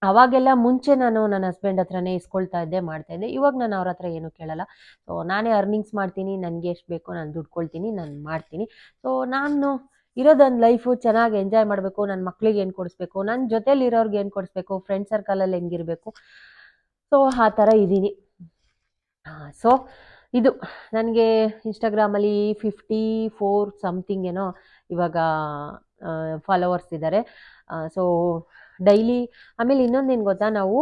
Speaker 1: ಅವಾಗೆಲ್ಲ ಮುಂಚೆ ನಾನು ನನ್ನ ಹಸ್ಬೆಂಡ್ ಹತ್ರನೇ ಇಸ್ಕೊಳ್ತಾ ಇದ್ದೆ, ಮಾಡ್ತಾಯಿದ್ದೆ. ಇವಾಗ ನಾನು ಅವ್ರ ಹತ್ರ ಏನೂ ಕೇಳಲ್ಲ. ಸೊ ನಾನೇ ಅರ್ನಿಂಗ್ಸ್ ಮಾಡ್ತೀನಿ, ನನಗೆ ಎಷ್ಟು ಬೇಕೋ ನಾನು ದುಡ್ಕೊಳ್ತೀನಿ, ನಾನು ಮಾಡ್ತೀನಿ. ಸೊ ನಾನು ಇರೋದೊಂದು ಲೈಫು ಚೆನ್ನಾಗಿ ಎಂಜಾಯ್ ಮಾಡಬೇಕು. ನನ್ನ ಮಕ್ಳಿಗೆ ಏನು ಕೊಡಿಸ್ಬೇಕು, ನನ್ನ ಜೊತೇಲಿರೋರ್ಗೆ ಏನು ಕೊಡಿಸ್ಬೇಕು, ಫ್ರೆಂಡ್ ಸರ್ಕಲಲ್ಲಿ ಹೆಂಗಿರಬೇಕು, ಸೊ ಆ ಥರ ಇದ್ದೀನಿ. ಸೊ ಇದು ನನಗೆ ಇನ್ಸ್ಟಾಗ್ರಾಮಲ್ಲಿ 54 ಸಮಥಿಂಗ್ ಏನೋ ಇವಾಗ ಫಾಲೋವರ್ಸ್ ಇದ್ದಾರೆ. ಸೊ ಡೈಲಿ ಆಮೇಲೆ ಇನ್ನೊಂದೇನು ಗೊತ್ತಾ, ನಾವು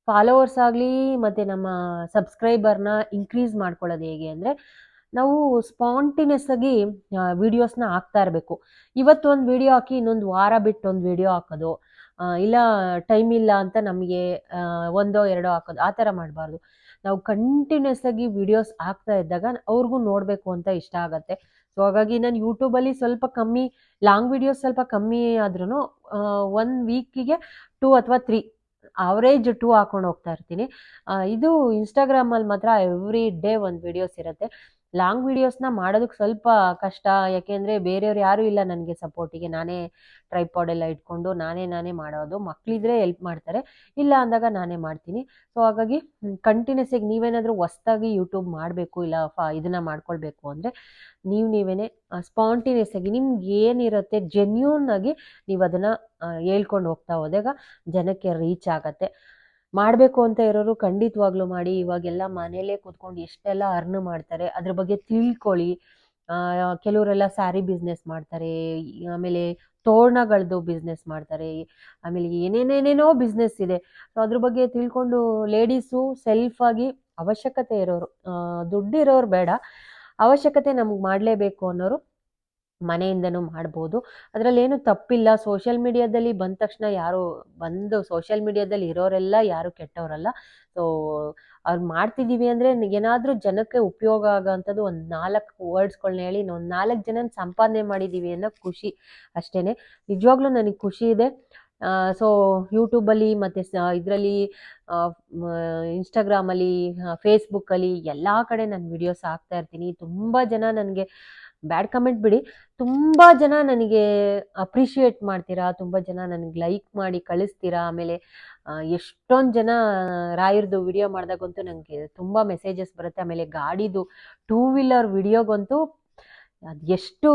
Speaker 1: ಫಾಲೋವರ್ಸ್ ಆಗಲಿ ಮತ್ತು ನಮ್ಮ ಸಬ್ಸ್ಕ್ರೈಬರ್ನ ಇನ್ಕ್ರೀಸ್ ಮಾಡ್ಕೊಳ್ಳೋದು ಹೇಗೆ ಅಂದರೆ, ನಾವು ಸ್ಪಾಂಟಿನಿಯಸ್ ಆಗಿ ವೀಡಿಯೋಸ್ನ ಹಾಕ್ತಾ ಇರಬೇಕು. ಇವತ್ತು ಒಂದು ವೀಡಿಯೋ ಹಾಕಿ ಇನ್ನೊಂದು ವಾರ ಬಿಟ್ಟು ಒಂದು ವೀಡಿಯೋ ಹಾಕೋದು, ಇಲ್ಲ ಟೈಮ್ ಇಲ್ಲ ಅಂತ ನಮಗೆ ಒಂದೋ ಎರಡೋ ಹಾಕೋದು, ಆ ಥರ ಮಾಡಬಾರ್ದು. ನಾವು ಕಂಟಿನ್ಯೂಸ್ ಆಗಿ ವೀಡಿಯೋಸ್ ಹಾಕ್ತಾ ಇದ್ದಾಗ ಅವ್ರಿಗೂ ನೋಡಬೇಕು ಅಂತ ಇಷ್ಟ ಆಗುತ್ತೆ. ಸೊ ಹಾಗಾಗಿ ನಾನು ಯೂಟ್ಯೂಬಲ್ಲಿ ಸ್ವಲ್ಪ ಕಮ್ಮಿ, ಲಾಂಗ್ ವೀಡಿಯೋಸ್ ಸ್ವಲ್ಪ ಕಮ್ಮಿ ಆದ್ರೂ 1 ವೀಕಿಗೆ 2 ಅಥವಾ 3 ಅವರೇಜ್ 2 ಹಾಕೊಂಡು ಹೋಗ್ತಾ ಇರ್ತೀನಿ. ಇದು ಇನ್ಸ್ಟಾಗ್ರಾಮಲ್ಲಿ ಮಾತ್ರ ಎವ್ರಿ ಡೇ ಒಂದು ವೀಡಿಯೋಸ್ ಇರುತ್ತೆ. ಲಾಂಗ್ ವೀಡಿಯೋಸ್ನ ಮಾಡೋದಕ್ಕೆ ಸ್ವಲ್ಪ ಕಷ್ಟ, ಯಾಕೆಂದರೆ ಬೇರೆಯವ್ರು ಯಾರೂ ಇಲ್ಲ ನನಗೆ ಸಪೋರ್ಟಿಗೆ. ನಾನೇ ಟ್ರೈಪಾಡ್ ಎಲ್ಲ ಇಟ್ಕೊಂಡು ನಾನೇ ಮಾಡೋದು. ಮಕ್ಕಳಿದ್ರೆ ಹೆಲ್ಪ್ ಮಾಡ್ತಾರೆ, ಇಲ್ಲ ಅಂದಾಗ ನಾನೇ ಮಾಡ್ತೀನಿ. ಸೊ ಹಾಗಾಗಿ ಕಂಟಿನ್ಯೂಸ್ ಆಗಿ ನೀವೇನಾದರೂ ಹೊಸ್ದಾಗಿ ಯೂಟ್ಯೂಬ್ ಮಾಡಬೇಕು, ಇಲ್ಲ ಇದನ್ನು ಮಾಡ್ಕೊಳ್ಬೇಕು ಅಂದರೆ ನೀವೇ ಸ್ಪಾಂಟಿನಿಯಸ್ ಆಗಿ ನಿಮ್ಗೆ ಏನಿರುತ್ತೆ ಜೆನ್ಯೂನ್ ಆಗಿ ನೀವು ಅದನ್ನು ಹೇಳ್ಕೊಂಡು ಹೋಗ್ತಾ ಹೋದಾಗ ಜನಕ್ಕೆ ರೀಚ್ ಆಗತ್ತೆ. ಮಾಡಬೇಕು ಅಂತ ಇರೋರು ಖಂಡಿತವಾಗ್ಲೂ ಮಾಡಿ. ಇವಾಗೆಲ್ಲ ಮನೇಲೇ ಕೂತ್ಕೊಂಡು ಎಷ್ಟೆಲ್ಲ ಅರ್ನ್ ಮಾಡ್ತಾರೆ, ಅದ್ರ ಬಗ್ಗೆ ತಿಳ್ಕೊಳ್ಳಿ. ಕೆಲವರೆಲ್ಲ ಸ್ಯಾರಿ ಬಿಸ್ನೆಸ್ ಮಾಡ್ತಾರೆ, ಆಮೇಲೆ ತೋರಣಗಳದ್ದು ಬಿಸ್ನೆಸ್ ಮಾಡ್ತಾರೆ, ಆಮೇಲೆ ಏನೇನೇನೇನೋ ಬಿಸ್ನೆಸ್ ಇದೆ. ಸೊ ಅದ್ರ ಬಗ್ಗೆ ತಿಳ್ಕೊಂಡು ಲೇಡೀಸು ಸೆಲ್ಫಾಗಿ ಅವಶ್ಯಕತೆ ಇರೋರು, ದುಡ್ಡಿರೋರು ಬೇಡ, ಅವಶ್ಯಕತೆ ನಮ್ಗೆ ಮಾಡಲೇಬೇಕು ಅನ್ನೋರು ಮನೆಯಿಂದನೂ ಮಾಡ್ಬೋದು. ಅದರಲ್ಲೇನು ತಪ್ಪಿಲ್ಲ. ಸೋಷಿಯಲ್ ಮೀಡಿಯಾದಲ್ಲಿ ಬಂದ ತಕ್ಷಣ ಸೋಷಿಯಲ್ ಮೀಡಿಯಾದಲ್ಲಿ ಇರೋರೆಲ್ಲ ಯಾರು ಕೆಟ್ಟವರಲ್ಲ. ಸೊ ಅವ್ರು ಮಾಡ್ತಿದ್ದೀವಿ ಅಂದರೆ ಏನಾದರೂ ಜನಕ್ಕೆ ಉಪಯೋಗ ಆಗೋವಂಥದ್ದು ಒಂದು 4 ವರ್ಡ್ಸ್ಗಳನ್ನ ಹೇಳಿ ಒಂದು 4 ಜನನ ಸಂಪಾದನೆ ಮಾಡಿದ್ದೀವಿ ಅನ್ನೋ ಖುಷಿ ಅಷ್ಟೇ. ನಿಜವಾಗ್ಲೂ ನನಗೆ ಖುಷಿ ಇದೆ. ಸೊ ಯೂಟ್ಯೂಬಲ್ಲಿ ಮತ್ತು ಇದರಲ್ಲಿ ಇನ್ಸ್ಟಾಗ್ರಾಮಲ್ಲಿ, ಫೇಸ್ಬುಕ್ಕಲ್ಲಿ ಎಲ್ಲ ಕಡೆ ನಾನು ವೀಡಿಯೋಸ್ ಹಾಕ್ತಾ ಇರ್ತೀನಿ. ತುಂಬ ಜನ ನನಗೆ ಬ್ಯಾಡ್ ಕಮೆಂಟ್ ಬಿಡಿ, ತುಂಬ ಜನ ನನಗೆ ಅಪ್ರಿಷಿಯೇಟ್ ಮಾಡ್ತೀರಾ, ತುಂಬ ಜನ ನನಗೆ ಲೈಕ್ ಮಾಡಿ ಕಳಿಸ್ತೀರಾ. ಆಮೇಲೆ ಎಷ್ಟೊಂದು ಜನ ರಾಯರ್ದು ವಿಡಿಯೋ ಮಾಡಿದಾಗಂತೂ ನನಗೆ ತುಂಬ ಮೆಸೇಜಸ್ ಬರುತ್ತೆ. ಆಮೇಲೆ ಗಾಡಿದು 2 ವೀಲರ್ ವಿಡಿಯೋಗಂತೂ ಅದು ಎಷ್ಟು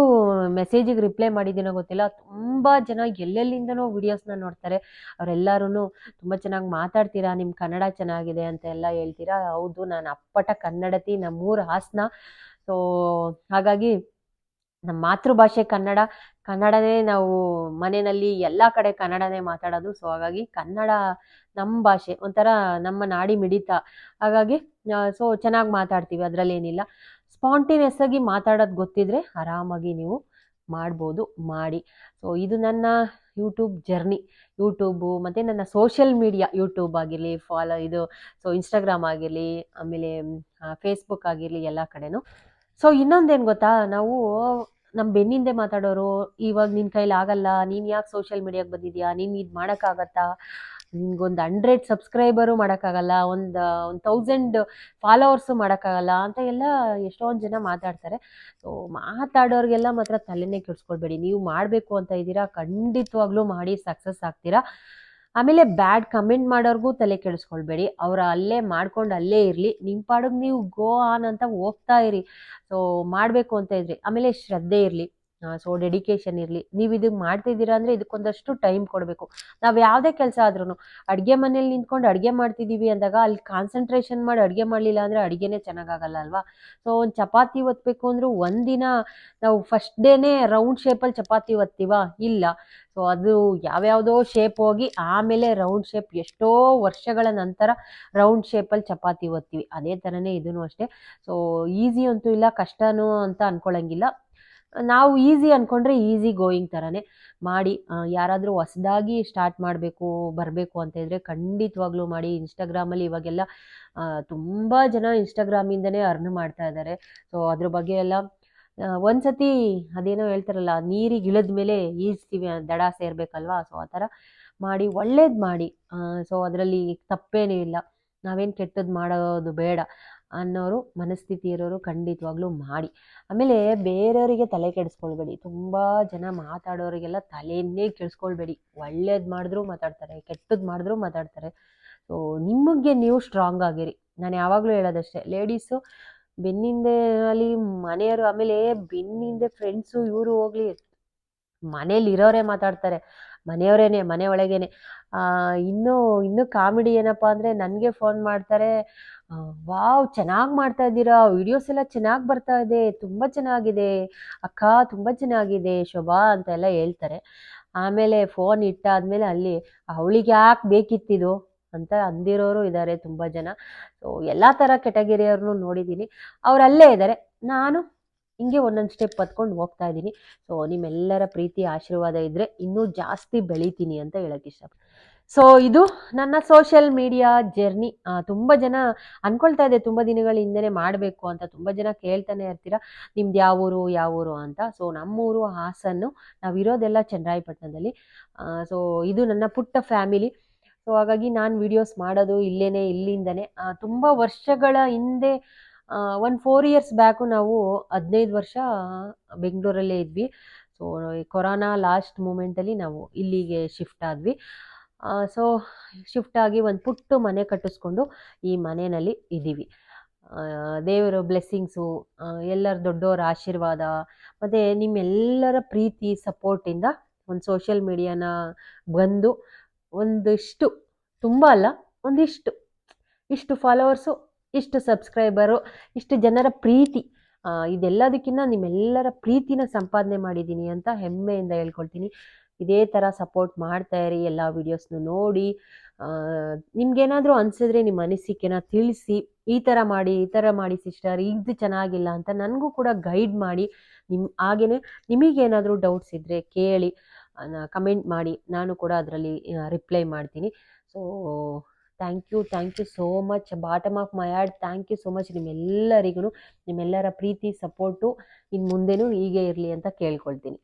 Speaker 1: ಮೆಸೇಜಿಗೆ ರಿಪ್ಲೈ ಮಾಡಿದ್ದೀನೋ ಗೊತ್ತಿಲ್ಲ. ತುಂಬ ಜನ ಎಲ್ಲೆಲ್ಲಿಂದನೋ ವೀಡಿಯೋಸ್ನ ನೋಡ್ತಾರೆ. ಅವರೆಲ್ಲರೂ ತುಂಬ ಚೆನ್ನಾಗಿ ಮಾತಾಡ್ತೀರಾ, ನಿಮ್ಮ ಕನ್ನಡ ಚೆನ್ನಾಗಿದೆ ಅಂತ ಎಲ್ಲ ಹೇಳ್ತೀರಾ. ಹೌದು, ನಾನು ಅಪ್ಪಟ ಕನ್ನಡತಿ, ನಮ್ಮೂರು ಹಾಸನ. ಸೊ ಹಾಗಾಗಿ ನಮ್ಮ ಮಾತೃಭಾಷೆ ಕನ್ನಡನೇ ನಾವು ಮನೆಯಲ್ಲಿ ಎಲ್ಲ ಕಡೆ ಕನ್ನಡನೇ ಮಾತಾಡೋದು. ಸೊ ಹಾಗಾಗಿ ಕನ್ನಡ ನಮ್ಮ ಭಾಷೆ ಒಂಥರ ನಮ್ಮ ನಾಡಿ ಮಿಡಿತ. ಹಾಗಾಗಿ ಸೊ ಚೆನ್ನಾಗಿ ಮಾತಾಡ್ತೀವಿ, ಅದರಲ್ಲೇನಿಲ್ಲ. ಸ್ಪಾಂಟೇನಿಯಸ್ ಆಗಿ ಮಾತಾಡೋದು ಗೊತ್ತಿದ್ರೆ ಆರಾಮಾಗಿ ನೀವು ಮಾಡ್ಬೋದು, ಮಾಡಿ. ಸೊ ಇದು ನನ್ನ ಯೂಟ್ಯೂಬ್ ಜರ್ನಿ. ಯೂಟ್ಯೂಬು ಮತ್ತು ನನ್ನ ಸೋಷಿಯಲ್ ಮೀಡಿಯಾ, ಯೂಟ್ಯೂಬ್ ಆಗಿರಲಿ, ಸೊ ಇನ್ಸ್ಟಾಗ್ರಾಮ್ ಆಗಿರಲಿ, ಆಮೇಲೆ ಫೇಸ್ಬುಕ್ ಆಗಿರಲಿ, ಎಲ್ಲ ಕಡೆನೂ. ಸೊ ಇನ್ನೊಂದೇನು ಗೊತ್ತಾ, ನಾವು ನಮ್ಮ ಬೆನ್ನಿಂದೆ ಮಾತಾಡೋರು, ಇವಾಗ ನಿನ್ನ ಕೈಲಿ ಆಗಲ್ಲ, ನೀನು ಯಾಕೆ ಸೋಷಿಯಲ್ ಮೀಡಿಯಾಗೆ ಬಂದಿದ್ಯಾ, ನೀನು ಇದು ಮಾಡೋಕ್ಕಾಗತ್ತಾ, ನಿನ್ಗೊಂದು 100 ಸಬ್ಸ್ಕ್ರೈಬರು ಮಾಡೋಕ್ಕಾಗಲ್ಲ, ಒಂದು 1000 ಫಾಲೋವರ್ಸು ಮಾಡೋಕ್ಕಾಗಲ್ಲ ಅಂತ ಎಲ್ಲ ಎಷ್ಟೊಂದು ಜನ ಮಾತಾಡ್ತಾರೆ. ಸೊ ಮಾತಾಡೋರಿಗೆಲ್ಲ ಮಾತ್ರ ತಲೆನೇ ಕೆಡಿಸ್ಕೊಳ್ಬೇಡಿ. ನೀವು ಮಾಡಬೇಕು ಅಂತ ಇದ್ದೀರಾ, ಖಂಡಿತವಾಗ್ಲೂ ಮಾಡಿ ಸಕ್ಸಸ್ ಆಗ್ತೀರಾ. ಆಮೇಲೆ ಬ್ಯಾಡ್ ಕಮೆಂಟ್ ಮಾಡೋರ್ಗೂ ತಲೆ ಕೆಡಿಸ್ಕೊಳ್ಬೇಡಿ. ಅವ್ರು ಅಲ್ಲೇ ಮಾಡ್ಕೊಂಡು ಅಲ್ಲೇ ಇರಲಿ, ನಿಮ್ಮ ಪಾಡಿಗೆ ನೀವು ಗೋ ಆನ್ ಅಂತ ಹೋಗ್ತಾ ಇರಿ. ಸೊ ಮಾಡಬೇಕು ಅಂತ ಇದ್ರಿ, ಆಮೇಲೆ ಶ್ರದ್ಧೆ ಇರಲಿ, ಸೊ ಡೆಡಿಕೇಶನ್ ಇರಲಿ. ನೀವು ಇದಕ್ಕೆ ಮಾಡ್ತಿದ್ದೀರಾ ಅಂದರೆ ಇದಕ್ಕೊಂದಷ್ಟು ಟೈಮ್ ಕೊಡಬೇಕು. ನಾವು ಯಾವುದೇ ಕೆಲಸ ಆದ್ರೂ, ಅಡುಗೆ ಮನೇಲಿ ನಿಂತ್ಕೊಂಡು ಅಡುಗೆ ಮಾಡ್ತಿದ್ದೀವಿ ಅಂದಾಗ ಅಲ್ಲಿ ಕಾನ್ಸಂಟ್ರೇಷನ್ ಮಾಡಿ ಅಡುಗೆ ಮಾಡಲಿಲ್ಲ ಅಂದರೆ ಅಡುಗೆನೇ ಚೆನ್ನಾಗಾಗಲ್ಲ ಅಲ್ವಾ. ಸೊ ಒಂದು ಚಪಾತಿ ಒತ್ತಬೇಕು ಅಂದರೂ ಒಂದಿನ ನಾವು ಫಸ್ಟ್ ಡೇನೇ ರೌಂಡ್ ಶೇಪಲ್ಲಿ ಚಪಾತಿ ಒತ್ತೀವಾ? ಇಲ್ಲ. ಸೊ ಅದು ಯಾವ್ಯಾವುದೋ ಶೇಪ್ ಹೋಗಿ ಆಮೇಲೆ ರೌಂಡ್ ಶೇಪ್, ಎಷ್ಟೋ ವರ್ಷಗಳ ನಂತರ ರೌಂಡ್ ಶೇಪಲ್ಲಿ ಚಪಾತಿ ಒತ್ತೀವಿ. ಅದೇ ಥರನೇ ಇದೂ ಅಷ್ಟೇ. ಸೊ ಈಸಿ ಅಂತೂ ಇಲ್ಲ, ಕಷ್ಟನೂ ಅಂತ ಅಂದ್ಕೊಳ್ಳಂಗಿಲ್ಲ. ನಾವು ಈಸಿ ಅಂದ್ಕೊಂಡ್ರೆ ಈಸಿ ಗೋಯಿಂಗ್ ಥರನೇ ಮಾಡಿ. ಯಾರಾದರೂ ಹೊಸದಾಗಿ ಸ್ಟಾರ್ಟ್ ಬರಬೇಕು ಅಂತ ಇದ್ದರೆ ಖಂಡಿತವಾಗ್ಲೂ ಮಾಡಿ. ಇನ್ಸ್ಟಾಗ್ರಾಮಲ್ಲಿ ಇವಾಗೆಲ್ಲ ತುಂಬ ಜನ ಇನ್ಸ್ಟಾಗ್ರಾಮಿಂದನೇ ಅರ್ನ್ ಮಾಡ್ತಾ ಇದ್ದಾರೆ. ಸೊ ಅದ್ರ ಬಗ್ಗೆ ಎಲ್ಲ ಒಂದ್ಸತಿ ಅದೇನೋ ಹೇಳ್ತಾರಲ್ಲ, ನೀರಿಗೆ ಇಳಿದ ಮೇಲೆ ಈಜ್ತೀವಿ, ದಡ ಸೇರ್ಬೇಕಲ್ವಾ. ಸೊ ಆ ಥರ ಮಾಡಿ, ಒಳ್ಳೇದು ಮಾಡಿ. ಸೊ ಅದರಲ್ಲಿ ತಪ್ಪೇನೂ ಇಲ್ಲ. ನಾವೇನು ಕೆಟ್ಟದ್ದು ಮಾಡೋದು ಬೇಡ ಅನ್ನೋರು, ಮನಸ್ಥಿತಿ ಇರೋರು ಖಂಡಿತವಾಗ್ಲೂ ಮಾಡಿ. ಆಮೇಲೆ ಬೇರೆಯವರಿಗೆ ತಲೆ ಕೆಡಿಸ್ಕೊಳ್ಬೇಡಿ. ತುಂಬ ಜನ ಮಾತಾಡೋರಿಗೆಲ್ಲ ತಲೆಯನ್ನೇ ಕೆಡಿಸ್ಕೊಳ್ಬೇಡಿ. ಒಳ್ಳೇದು ಮಾಡಿದ್ರೂ ಮಾತಾಡ್ತಾರೆ, ಕೆಟ್ಟದ್ದು ಮಾಡಿದ್ರೂ ಮಾತಾಡ್ತಾರೆ. ಸೊ ನಿಮಗೆ ನೀವು ಸ್ಟ್ರಾಂಗ್ ಆಗಿರಿ. ನಾನು ಯಾವಾಗಲೂ ಹೇಳೋದಷ್ಟೇ, ಲೇಡೀಸು ಬೆನ್ನಿಂದೆ ಅಲ್ಲಿ ಮನೆಯವರು, ಆಮೇಲೆ ಬೆನ್ನಿಂದೆ ಫ್ರೆಂಡ್ಸು ಇವರು ಹೋಗ್ಲಿ, ಮನೇಲಿ ಇರೋರೇ ಮಾತಾಡ್ತಾರೆ, ಮನೆಯವರೇನೆ, ಮನೆ ಒಳಗೇನೆ. ಇನ್ನೂ ಕಾಮಿಡಿ ಏನಪ್ಪ ಅಂದರೆ, ನನಗೆ ಫೋನ್ ಮಾಡ್ತಾರೆ, ವಾವ್ ಚೆನ್ನಾಗಿ ಮಾಡ್ತಾ ಇದ್ದೀರಾ, ವಿಡಿಯೋಸ್ ಎಲ್ಲ ಚೆನ್ನಾಗಿ ಬರ್ತಾ ಇದೆ, ತುಂಬ ಚೆನ್ನಾಗಿದೆ ಅಕ್ಕ, ತುಂಬ ಚೆನ್ನಾಗಿದೆ ಶೋಭಾ ಅಂತೆಲ್ಲ ಹೇಳ್ತಾರೆ. ಆಮೇಲೆ ಫೋನ್ ಇಟ್ಟಾದ್ಮೇಲೆ ಅಲ್ಲಿ ಅವಳಿಗೆ ಯಾಕೆ ಬೇಕಿತ್ತಿದು ಅಂತ ಅಂದಿರೋರು ಇದ್ದಾರೆ ತುಂಬ ಜನ. ಸೊ ಎಲ್ಲ ಥರ ಕೆಟಗರಿಯವ್ರನ್ನೂ ನೋಡಿದ್ದೀನಿ. ಅವರಲ್ಲೇ ಇದ್ದಾರೆ, ನಾನು ಹಿಂಗೆ ಒಂದೊಂದು ಸ್ಟೆಪ್ ಹತ್ಕೊಂಡು ಹೋಗ್ತಾ ಇದ್ದೀನಿ. ಸೊ ನಿಮ್ಮೆಲ್ಲರ ಪ್ರೀತಿ ಆಶೀರ್ವಾದ ಇದ್ದರೆ ಇನ್ನೂ ಜಾಸ್ತಿ ಬೆಳಿತೀನಿ ಅಂತ ಹೇಳಕ್ಕೆ ಇಷ್ಟಪಡ್ತೀನಿ. ಸೊ ಇದು ನನ್ನ ಸೋಷಿಯಲ್ ಮೀಡಿಯಾ ಜರ್ನಿ. ತುಂಬ ಜನ ಅಂದ್ಕೊಳ್ತಾ ಇದೆ, ತುಂಬ ದಿನಗಳ ಹಿಂದೆನೇ ಮಾಡಬೇಕು ಅಂತ. ತುಂಬ ಜನ ಕೇಳ್ತಾನೆ ಇರ್ತೀರ, ನಿಮ್ದು ಯಾವ ಊರು ಅಂತ. ಸೊ ನಮ್ಮೂರು ಹಾಸನ್ನು, ನಾವಿರೋದೆಲ್ಲ ಚನ್ನರಾಯಪಟ್ಟಣದಲ್ಲಿ. ಸೊ ಇದು ನನ್ನ ಪುಟ್ಟ ಫ್ಯಾಮಿಲಿ. ಸೊ ಹಾಗಾಗಿ ನಾನು ವಿಡಿಯೋಸ್ ಮಾಡೋದು ಇಲ್ಲಿಂದನೇ. ತುಂಬ ವರ್ಷಗಳ ಹಿಂದೆ, ಒಂದು 4 ಇಯರ್ಸ್ ಬ್ಯಾಕು ನಾವು 15 ವರ್ಷ ಬೆಂಗಳೂರಲ್ಲೇ ಇದ್ವಿ. ಸೊ ಕೊರೋನಾ ಲಾಸ್ಟ್ ಮೂಮೆಂಟಲ್ಲಿ ನಾವು ಇಲ್ಲಿಗೆ ಶಿಫ್ಟ್ ಆದ್ವಿ. ಸೊ ಶಿಫ್ಟ್ ಆಗಿ ಒಂದು ಪುಟ್ಟ ಮನೆ ಕಟ್ಟಿಸ್ಕೊಂಡು ಈ ಮನೆಯಲ್ಲಿ ಇದ್ದೀವಿ. ದೇವರ ಬ್ಲೆಸ್ಸಿಂಗ್ಸು, ಎಲ್ಲರ ದೊಡ್ಡವರ ಆಶೀರ್ವಾದ, ಮತ್ತು ನಿಮ್ಮೆಲ್ಲರ ಪ್ರೀತಿ ಸಪೋರ್ಟಿಂದ ಒಂದು ಸೋಷಿಯಲ್ ಮೀಡಿಯಾನ ಬಂದು ಒಂದಿಷ್ಟು, ತುಂಬ ಅಲ್ಲ, ಇಷ್ಟು ಫಾಲೋವರ್ಸು, ಇಷ್ಟು ಸಬ್ಸ್ಕ್ರೈಬರು, ಇಷ್ಟು ಜನರ ಪ್ರೀತಿ, ಇದೆಲ್ಲದಕ್ಕಿಂತ ನಿಮ್ಮೆಲ್ಲರ ಪ್ರೀತಿನ ಸಂಪಾದನೆ ಮಾಡಿದ್ದೀನಿ ಅಂತ ಹೆಮ್ಮೆಯಿಂದ ಹೇಳ್ಕೊಳ್ತೀನಿ. ಇದೇ ಥರ ಸಪೋರ್ಟ್ ಮಾಡ್ತಾ ಇರಿ. ಎಲ್ಲ ವೀಡಿಯೋಸ್ನು ನೋಡಿ, ನಿಮ್ಗೇನಾದರೂ ಅನಿಸಿದ್ರೆ ನಿಮ್ಮ ಅನಿಸಿಕೆನ ತಿಳಿಸಿ, ಈ ಥರ ಮಾಡಿ ಸಿಸ್ಟರ್, ಇದು ಚೆನ್ನಾಗಿಲ್ಲ ಅಂತ ನನಗೂ ಕೂಡ ಗೈಡ್ ಮಾಡಿ. ಹಾಗೆಯೇ ನಿಮಗೇನಾದರೂ ಡೌಟ್ಸ್ ಇದ್ದರೆ ಕೇಳಿ, ಕಮೆಂಟ್ ಮಾಡಿ, ನಾನು ಕೂಡ ಅದರಲ್ಲಿ ರಿಪ್ಲೈ ಮಾಡ್ತೀನಿ. So thank you so much, bottom of my heart thank you so much ನಿಮ್ಮೆಲ್ಲರಿಗೂ. ನಿಮ್ಮೆಲ್ಲರ ಪ್ರೀತಿ ಸಪೋರ್ಟು ಇನ್ನು ಮುಂದೆನೂ ಹೀಗೆ ಇರಲಿ ಅಂತ ಕೇಳ್ಕೊಳ್ತೀನಿ.